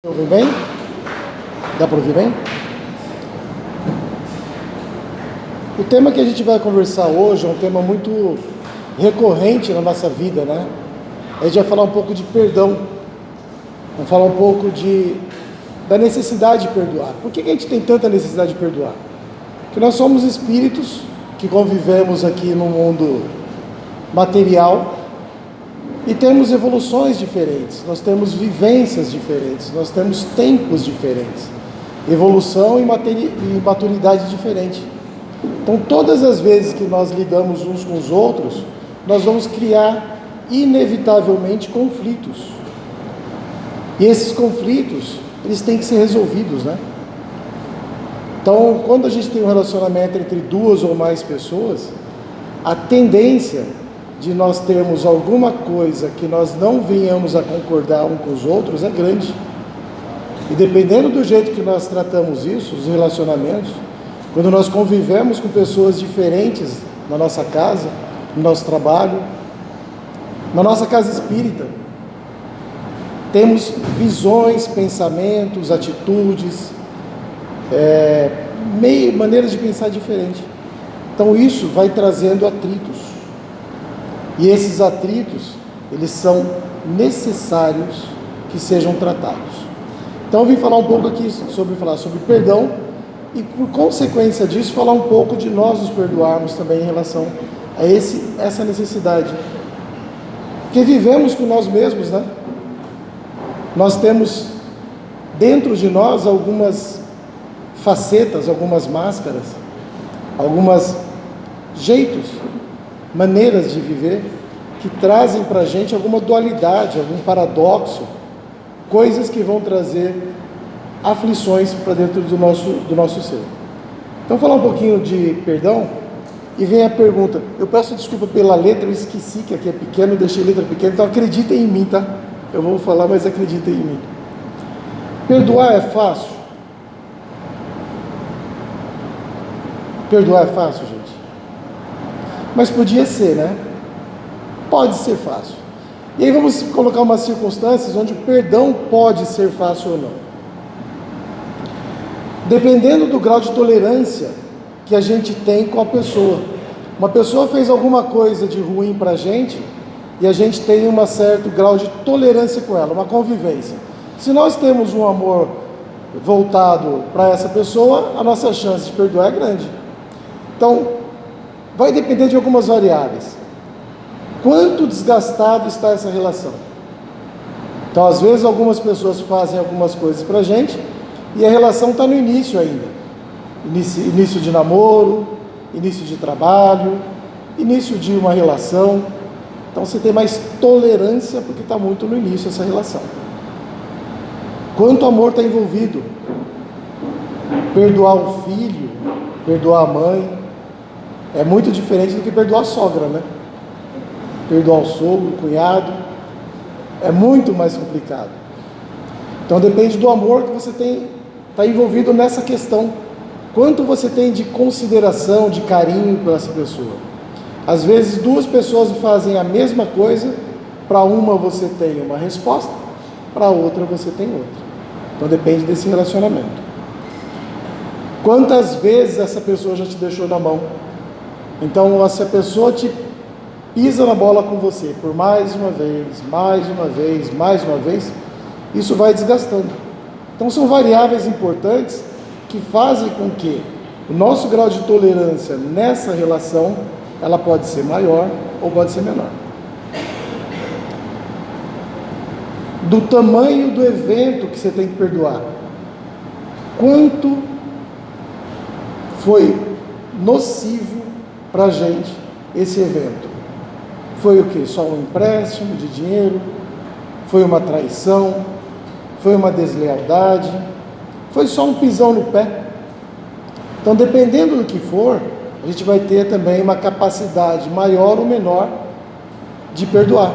Ouvir bem? Dá para ouvir bem? O tema que a gente vai conversar hoje é um tema muito recorrente na nossa vida, né? A gente vai falar um pouco de perdão. Vamos falar um pouco da necessidade de perdoar. Por que a gente tem tanta necessidade de perdoar? Porque nós somos espíritos que convivemos aqui no mundo material e temos evoluções diferentes, nós temos vivências diferentes, nós temos tempos diferentes, evolução e maturidade diferente. Então, todas as vezes que nós lidamos uns com os outros, nós vamos criar inevitavelmente conflitos. E esses conflitos, eles têm que ser resolvidos, né? Então, quando a gente tem um relacionamento entre duas ou mais pessoas, a tendência de nós termos alguma coisa que nós não venhamos a concordar um com os outros é grande. E dependendo do jeito que nós tratamos isso, os relacionamentos, quando nós convivemos com pessoas diferentes na nossa casa, no nosso trabalho, na nossa casa espírita, temos visões, pensamentos, atitudes, maneiras de pensar diferente. Então isso vai trazendo atritos. E esses atritos, eles são necessários que sejam tratados. Então eu vim falar um pouco aqui sobre perdão e, por consequência disso, falar um pouco de nós nos perdoarmos também em relação a essa necessidade. Porque vivemos com nós mesmos, né? Nós temos dentro de nós algumas facetas, algumas máscaras, algumas jeitos, maneiras de viver que trazem para a gente alguma dualidade, algum paradoxo, coisas que vão trazer aflições para dentro do nosso ser. Então, falar um pouquinho de perdão, e vem a pergunta. Eu peço desculpa pela letra, eu esqueci que aqui é pequeno, deixei a letra pequena, então acreditem em mim, tá? Eu vou falar, mas acreditem em mim. Perdoar é fácil? Perdoar é fácil, gente? Mas podia ser, né? Pode ser fácil. E aí vamos colocar umas circunstâncias onde o perdão pode ser fácil ou não. Dependendo do grau de tolerância que a gente tem com a pessoa. Uma pessoa fez alguma coisa de ruim para a gente e a gente tem um certo grau de tolerância com ela, uma convivência. Se nós temos um amor voltado para essa pessoa, a nossa chance de perdoar é grande. Então, vai depender de algumas variáveis. Quanto desgastado está essa relação? Então, às vezes, algumas pessoas fazem algumas coisas para a gente e a relação está no início ainda. Início de namoro, início de trabalho, início de uma relação. Então, você tem mais tolerância porque está muito no início essa relação. Quanto amor está envolvido? Perdoar o filho, perdoar a mãe, é muito diferente do que perdoar a sogra, né? Perdoar o sogro, o cunhado, é muito mais complicado. Então depende do amor que você tem, está envolvido nessa questão. Quanto você tem de consideração, de carinho por essa pessoa. Às vezes duas pessoas fazem a mesma coisa, para uma você tem uma resposta, para a outra você tem outra. Então depende desse relacionamento. Quantas vezes essa pessoa já te deixou na mão? Então, se a pessoa te pisa na bola com você por mais uma vez, mais uma vez, isso vai desgastando. Então, são variáveis importantes que fazem com que o nosso grau de tolerância nessa relação, ela pode ser maior ou pode ser menor. Do tamanho do evento que você tem que perdoar. Quanto foi nocivo para a gente esse evento? Foi o que? Só um empréstimo de dinheiro? Foi uma traição? Foi uma deslealdade? Foi só um pisão no pé? Então, dependendo do que for, a gente vai ter também uma capacidade maior ou menor de perdoar.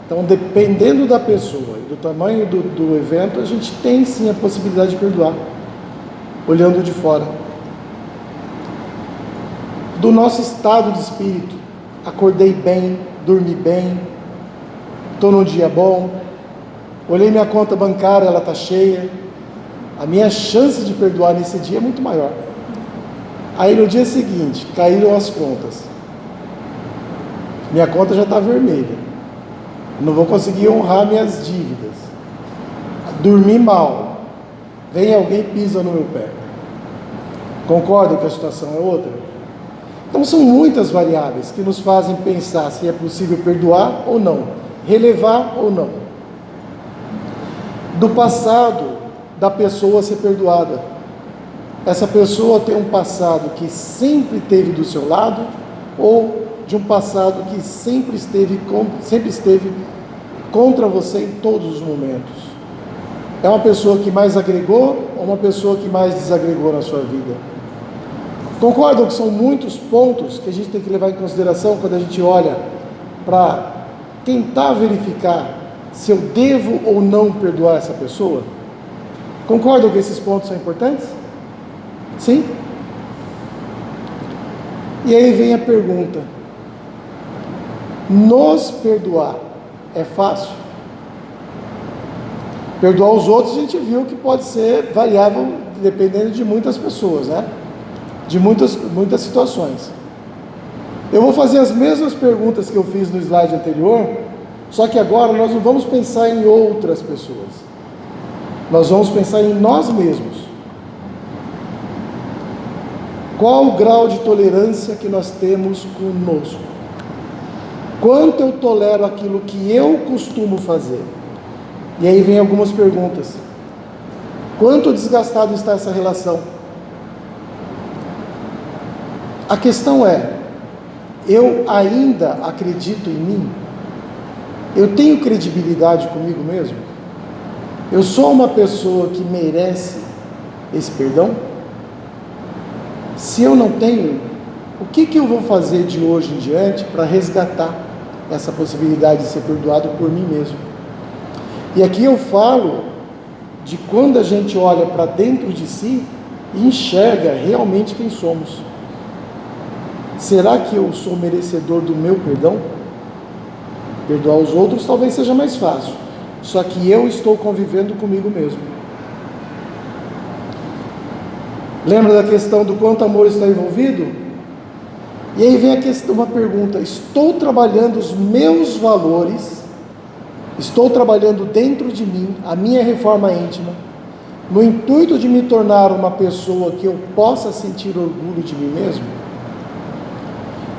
Então, dependendo da pessoa e do tamanho do evento, a gente tem sim a possibilidade de perdoar, olhando de fora. Do nosso estado de espírito, acordei bem, dormi bem, estou num dia bom, olhei minha conta bancária, ela está cheia, a minha chance de perdoar nesse dia é muito maior. Aí no dia seguinte, caíram as contas, minha conta já está vermelha, não vou conseguir honrar minhas dívidas, dormi mal, vem alguém e pisa no meu pé. Concorda que a situação é outra? Então são muitas variáveis que nos fazem pensar se é possível perdoar ou não, relevar ou não. Do passado da pessoa a ser perdoada. Essa pessoa tem um passado que sempre esteve do seu lado, ou de um passado que sempre esteve contra você em todos os momentos. É uma pessoa que mais agregou ou uma pessoa que mais desagregou na sua vida? Concordam que são muitos pontos que a gente tem que levar em consideração quando a gente olha para tentar verificar se eu devo ou não perdoar essa pessoa? Concordam que esses pontos são importantes? Sim? E aí vem a pergunta: nos perdoar é fácil? Perdoar os outros a gente viu que pode ser variável dependendo de muitas pessoas, né? De muitas situações. Eu vou fazer as mesmas perguntas que eu fiz no slide anterior, só que agora nós não vamos pensar em outras pessoas, nós vamos pensar em nós mesmos. Qual o grau de tolerância que nós temos conosco? Quanto eu tolero aquilo que eu costumo fazer? E aí vem algumas perguntas. Quanto desgastado está essa relação? A questão é, eu ainda acredito em mim? Eu tenho credibilidade comigo mesmo? Eu sou uma pessoa que merece esse perdão? Se eu não tenho, o que eu vou fazer de hoje em diante para resgatar essa possibilidade de ser perdoado por mim mesmo? E aqui eu falo de quando a gente olha para dentro de si e enxerga realmente quem somos. Será que eu sou merecedor do meu perdão? Perdoar os outros talvez seja mais fácil, só que eu estou convivendo comigo mesmo. Lembra da questão do quanto amor está envolvido? E aí vem uma pergunta: estou trabalhando os meus valores, estou trabalhando dentro de mim, a minha reforma íntima, no intuito de me tornar uma pessoa que eu possa sentir orgulho de mim mesmo?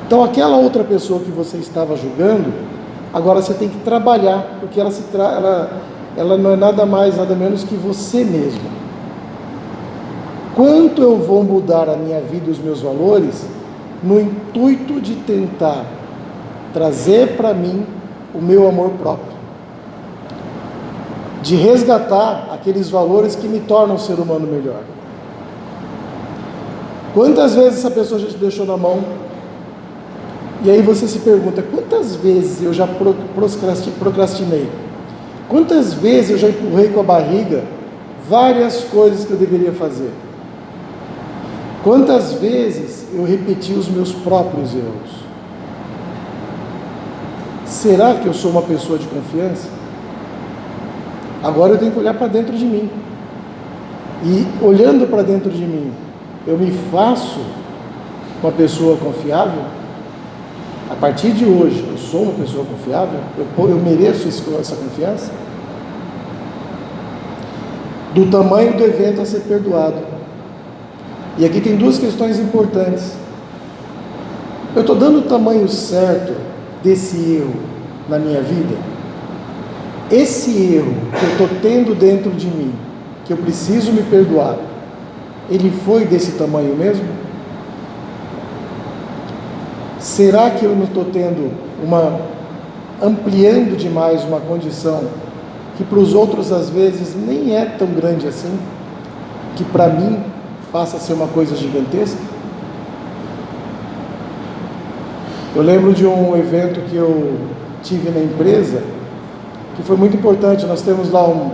Então aquela outra pessoa que você estava julgando, agora você tem que trabalhar, porque ela não é nada mais, nada menos que você mesmo. Quanto eu vou mudar a minha vida e os meus valores no intuito de tentar trazer para mim o meu amor próprio, de resgatar aqueles valores que me tornam um ser humano melhor? Quantas vezes essa pessoa já te deixou na mão? E aí você se pergunta: quantas vezes eu já procrastinei? Quantas vezes eu já empurrei com a barriga várias coisas que eu deveria fazer? Quantas vezes eu repeti os meus próprios erros? Será que eu sou uma pessoa de confiança? Agora eu tenho que olhar para dentro de mim. E olhando para dentro de mim, eu me faço uma pessoa confiável? A partir de hoje, eu sou uma pessoa confiável? Eu mereço essa confiança? Do tamanho do evento a ser perdoado. E aqui tem duas questões importantes. Eu estou dando o tamanho certo desse erro na minha vida? Esse erro que eu estou tendo dentro de mim, que eu preciso me perdoar, ele foi desse tamanho mesmo? Será que eu não estou tendo ampliando demais uma condição que para os outros às vezes nem é tão grande assim, que para mim passa a ser uma coisa gigantesca? Eu lembro de um evento que eu tive na empresa, que foi muito importante. Nós temos lá uma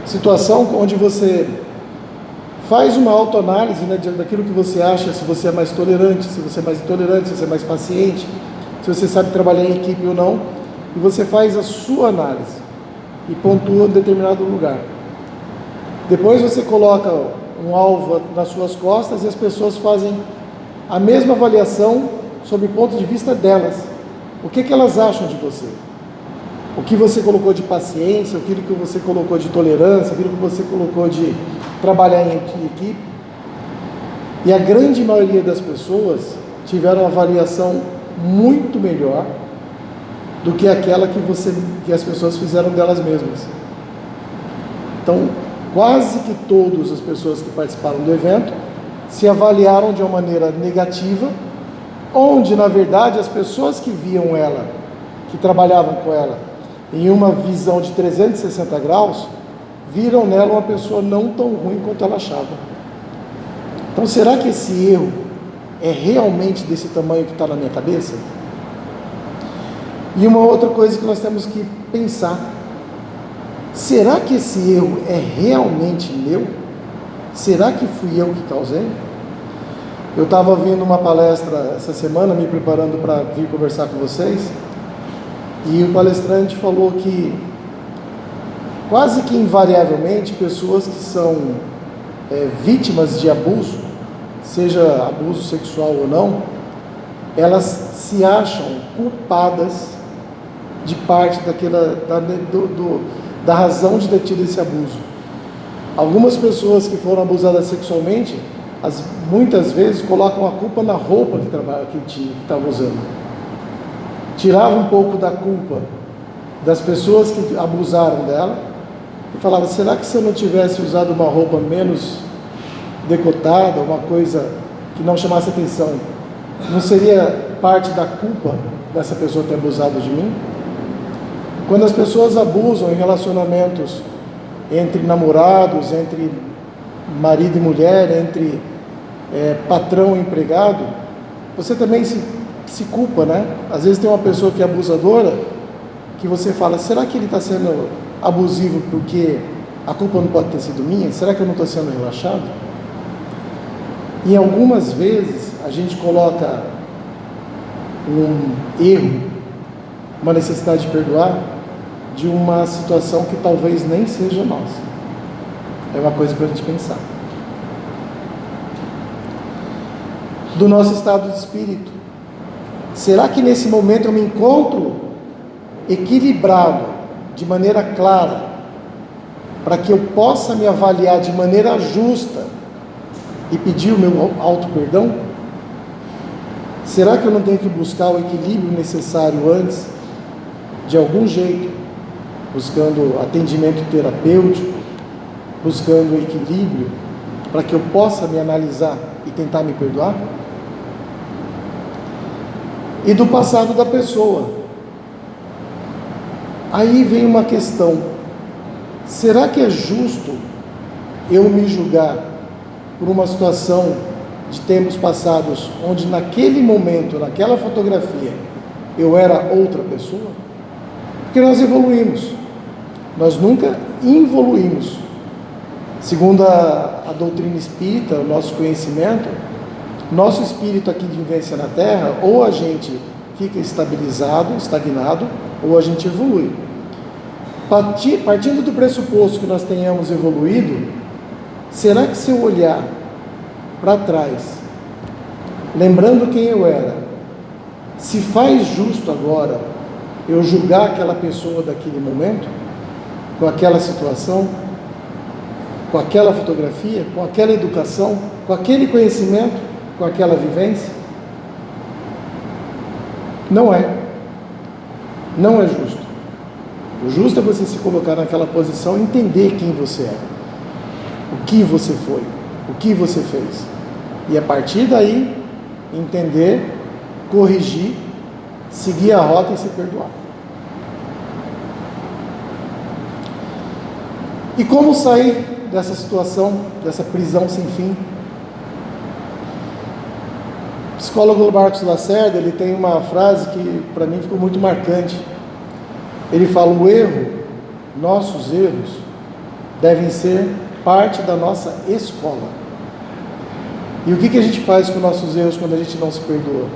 situação onde você faz uma autoanálise, né, daquilo que você acha, se você é mais tolerante, se você é mais intolerante, se você é mais paciente, se você sabe trabalhar em equipe ou não, e você faz a sua análise e pontua em determinado lugar. Depois você coloca um alvo nas suas costas e as pessoas fazem a mesma avaliação sob o ponto de vista delas. O que elas acham de você? O que você colocou de paciência, aquilo que você colocou de tolerância, aquilo que você colocou de trabalhar em equipe. E a grande maioria das pessoas tiveram uma avaliação muito melhor do que aquela que as pessoas fizeram delas mesmas. Então, quase que todas as pessoas que participaram do evento se avaliaram de uma maneira negativa, onde, na verdade, as pessoas que viam ela, que trabalhavam com ela, em uma visão de 360 graus, viram nela uma pessoa não tão ruim quanto ela achava. Então, será que esse erro é realmente desse tamanho que está na minha cabeça? E uma outra coisa que nós temos que pensar: será que esse erro é realmente meu? Será que fui eu que causei? Eu estava vendo uma palestra essa semana, me preparando para vir conversar com vocês, e o palestrante falou que quase que invariavelmente pessoas que são vítimas de abuso, seja abuso sexual ou não, elas se acham culpadas de parte da razão de ter tido esse abuso. Algumas pessoas que foram abusadas sexualmente, muitas vezes colocam a culpa na roupa que estava usando. Tirava um pouco da culpa das pessoas que abusaram dela e falava: será que se eu não tivesse usado uma roupa menos decotada, uma coisa que não chamasse atenção, não seria parte da culpa dessa pessoa ter abusado de mim? Quando as pessoas abusam em relacionamentos entre namorados, entre marido e mulher, entre patrão e empregado, você também se culpa, né? Às vezes tem uma pessoa que é abusadora, que você fala: será que ele está sendo abusivo porque a culpa não pode ter sido minha? Será que eu não estou sendo relaxado? E algumas vezes a gente coloca um erro, uma necessidade de perdoar, de uma situação que talvez nem seja nossa. É uma coisa para a gente pensar. Do nosso estado de espírito. Será que nesse momento eu me encontro equilibrado, de maneira clara, para que eu possa me avaliar de maneira justa e pedir o meu auto-perdão? Será que eu não tenho que buscar o equilíbrio necessário antes, de algum jeito, buscando atendimento terapêutico, buscando equilíbrio, para que eu possa me analisar e tentar me perdoar? E do passado da pessoa. Aí vem uma questão: será que é justo eu me julgar por uma situação de tempos passados, onde naquele momento, naquela fotografia, eu era outra pessoa? Porque nós evoluímos, nós nunca involuímos. Segundo a doutrina espírita, o nosso conhecimento, nosso espírito aqui de vivência na Terra, ou a gente fica estabilizado, estagnado, ou a gente evolui. Partindo do pressuposto que nós tenhamos evoluído, será que se eu olhar para trás, lembrando quem eu era, se faz justo agora eu julgar aquela pessoa daquele momento, com aquela situação, com aquela fotografia, com aquela educação, com aquele conhecimento, com aquela vivência? Não é justo. O justo é você se colocar naquela posição e entender quem você é, o que você foi, o que você fez, e a partir daí entender, corrigir, seguir a rota e se perdoar. E como sair dessa situação, dessa prisão sem fim? O psicólogo Marcos Lacerda, ele tem uma frase que para mim ficou muito marcante. Ele fala: o erro, nossos erros, devem ser parte da nossa escola. E o que a gente faz com nossos erros quando a gente não se perdoa?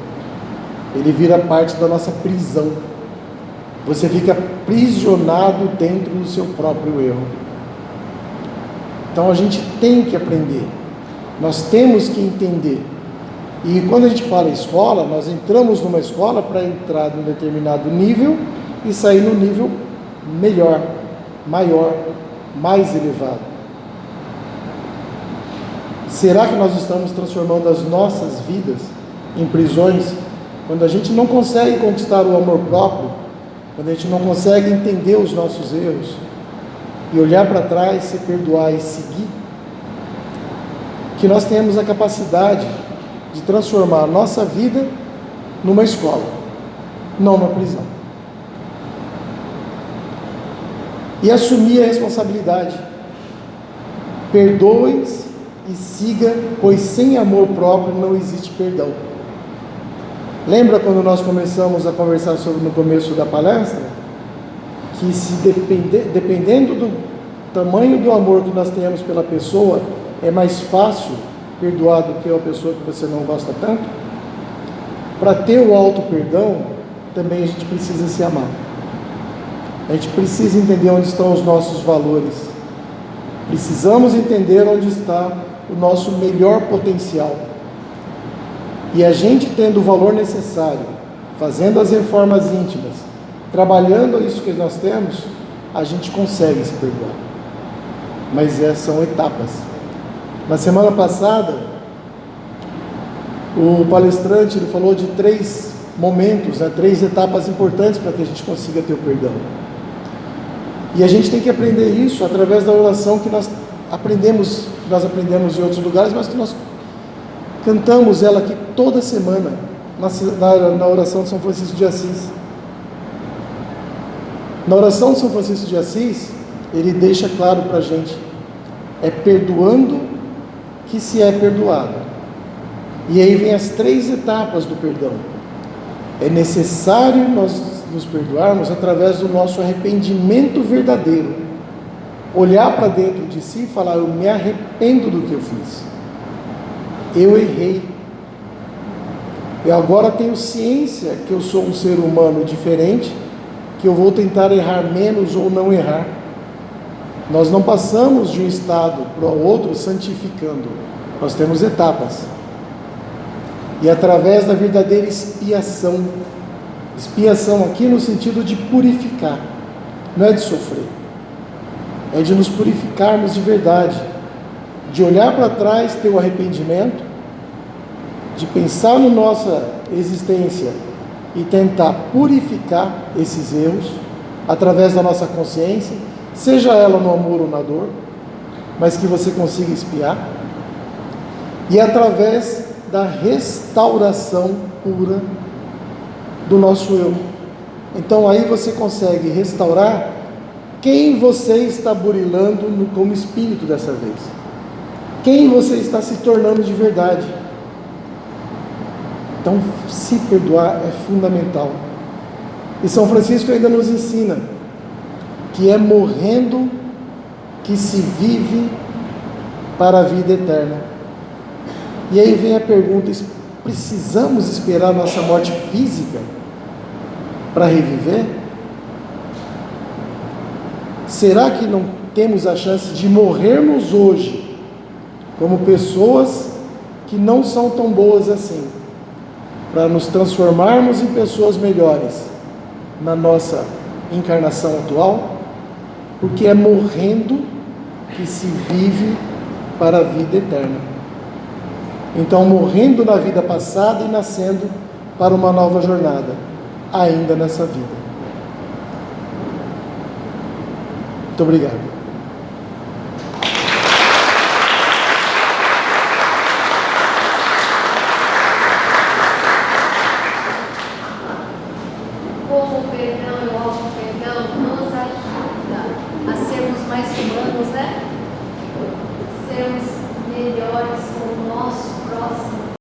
ele vira parte da nossa prisão. Você fica aprisionado dentro do seu próprio erro. Então a gente tem que aprender, nós temos que entender. E quando a gente fala escola, nós entramos numa escola para entrar num determinado nível e sair no nível melhor, maior, mais elevado. Será que nós estamos transformando as nossas vidas em prisões quando a gente não consegue conquistar o amor próprio, quando a gente não consegue entender os nossos erros e olhar para trás, se perdoar e seguir? Que nós tenhamos a capacidade de transformar a nossa vida numa escola, não uma prisão. E assumir a responsabilidade. Perdoe-se e siga, pois sem amor próprio não existe perdão. Lembra quando nós começamos a conversar sobre no começo da palestra? Que se dependendo do tamanho do amor que nós tenhamos pela pessoa, é mais fácil perdoar do que uma pessoa que você não gosta tanto? Para ter o auto-perdão, também a gente precisa se amar. A gente precisa entender onde estão os nossos valores. Precisamos entender onde está o nosso melhor potencial. E a gente tendo o valor necessário, fazendo as reformas íntimas, trabalhando isso que nós temos, a gente consegue se perdoar. Mas são etapas. Na semana passada, o palestrante ele falou de 3 momentos, 3 etapas importantes para que a gente consiga ter o perdão. E a gente tem que aprender isso através da oração que nós aprendemos em outros lugares, mas que nós cantamos ela aqui toda semana, na oração de São Francisco de Assis. Na oração de São Francisco de Assis, ele deixa claro para a gente, é perdoando que se é perdoado. E aí vem as 3 etapas do perdão. É necessário nós nos perdoarmos através do nosso arrependimento verdadeiro. Olhar para dentro de si e falar, eu me arrependo do que eu fiz. Eu errei. Eu agora tenho ciência que eu sou um ser humano diferente, que eu vou tentar errar menos ou não errar. Nós não passamos de um estado para o outro santificando. Nós temos etapas. E através da verdadeira expiação. Expiação aqui no sentido de purificar. Não é de sofrer. É de nos purificarmos de verdade. De olhar para trás, ter o arrependimento. De pensar na nossa existência e tentar purificar esses erros através da nossa consciência, seja ela no amor ou na dor, mas que você consiga expiar, e através da restauração pura do nosso eu. Então aí você consegue restaurar quem você está burilando como espírito dessa vez, quem você está se tornando de verdade. Então, se perdoar é fundamental. E São Francisco ainda nos ensina que é morrendo que se vive para a vida eterna. E aí vem a pergunta, precisamos esperar nossa morte física para reviver? Será que não temos a chance de morrermos hoje como pessoas que não são tão boas assim, para nos transformarmos em pessoas melhores na nossa encarnação atual? Porque é morrendo que se vive para a vida eterna. Então, morrendo na vida passada e nascendo para uma nova jornada, ainda nessa vida. Muito obrigado. Sermos melhores com o nosso próximo.